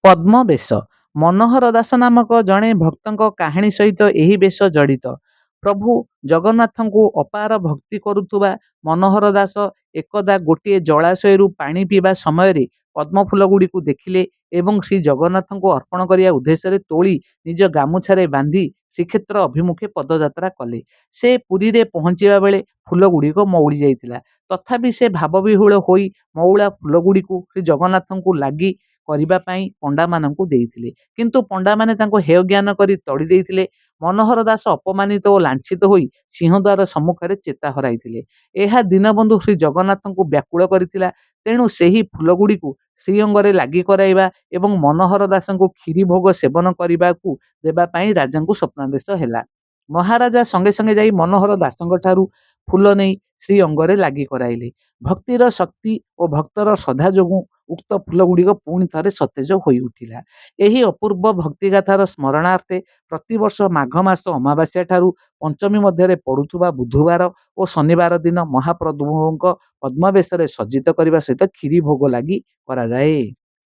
ପଦ୍ମ ବେଶ। ମନୋହର ଦାସ ନାମକ ଜଣେ ଭକ୍ତଙ୍କ କାହାଣୀ ସହିତ ଏହି ବେଶ ଜଡ଼ିତ। ପ୍ରଭୁ ଜଗନ୍ନାଥଙ୍କୁ ଅପାର ଭକ୍ତି କରୁଥିବା ମନୋହର ଦାସ ଏକଦା ଗୋଟିଏ ଜଳାଶୟରୁ ପାଣି ପିଇବା ସମୟରେ ପଦ୍ମଫୁଲ ଗୁଡ଼ିକୁ ଦେଖିଲେ ଏବଂ ଶ୍ରୀ ଜଗନ୍ନାଥଙ୍କୁ ଅର୍ପଣ କରିବା ଉଦ୍ଦେଶ୍ୟରେ ତୋଳି ନିଜ ଗାମୁଛାରେ ବାନ୍ଧି ଶ୍ରୀକ୍ଷେତ୍ର ଅଭିମୁଖେ ପଦଯାତ୍ରା କଲେ। ସେ ପୁରୀରେ ପହଞ୍ଚିବା ବେଳେ ଫୁଲ ଗୁଡ଼ିକ ମଉଳି ଯାଇଥିଲା। ତଥାପି ସେ ଭାବବିହ୍ୱଳ ହୋଇ ମଉଳା ଫୁଲ ଗୁଡ଼ିକୁ ଶ୍ରୀ ଜଗନ୍ନାଥଙ୍କୁ ଲାଗି କରିବା ପାଇଁ ପଣ୍ଡାମାନଙ୍କୁ ଦେଇଥିଲେ, କିନ୍ତୁ ପଣ୍ଡାମାନେ ତାଙ୍କୁ ହେୟ ଜ୍ଞାନ କରି ତଡ଼ି ଦେଇଥିଲେ। ମନୋହର ଦାସ ଅପମାନିତ ଓ ଲାଞ୍ଛିତ ହୋଇ ସିଂହଦ୍ୱାର ସମ୍ମୁଖରେ ଚେତା ହରାଇଥିଲେ। ଏହା ଦୀନବନ୍ଧୁ ଶ୍ରୀ ଜଗନ୍ନାଥଙ୍କୁ ବ୍ୟାକୁଳ କରିଥିଲା। ତେଣୁ ସେହି ଫୁଲଗୁଡ଼ିକୁ ଶ୍ରୀଅଙ୍ଗରେ ଲାଗି କରାଇବା ଏବଂ ମନୋହର ଦାସଙ୍କୁ କ୍ଷୀରି ଭୋଗ ସେବନ କରିବାକୁ ଦେବା ପାଇଁ ରାଜାଙ୍କୁ ସ୍ୱପ୍ନାଦେଶ ହେଲା। ମହାରାଜା ସଙ୍ଗେ ସଙ୍ଗେ ଯାଇ ମନୋହର ଦାସଙ୍କ ଠାରୁ ଫୁଲ ନେଇ ଶ୍ରୀ ଅଙ୍ଗରେ ଲାଗି କରାଇଲେ। ଭକ୍ତିର ଶକ୍ତି ଓ ଭକ୍ତର ଶ୍ରଦ୍ଧା ଯୋଗୁଁ ଉକ୍ତ ଫୁଲ ଗୁଡ଼ିକ ପୁଣି ଥରେ ସତେଜ ହୋଇ ଉଠିଲା। ଏହି ଅପୂର୍ବ ଭକ୍ତିଗାଥାର ସ୍ମରଣାର୍ଥେ ପ୍ରତିବର୍ଷ ମାଘ ମାସ ଅମାବାସ୍ୟା ଠାରୁ ପଞ୍ଚମୀ ମଧ୍ୟରେ ପଡୁଥିବା ବୁଧବାର ଓ ଶନିବାର ଦିନ ମହାପ୍ରଭୁଙ୍କ ପଦ୍ମବେଶରେ ସଜ୍ଜିତ କରିବା ସହିତ କ୍ଷୀରି ଭୋଗ ଲାଗି କରାଯାଏ।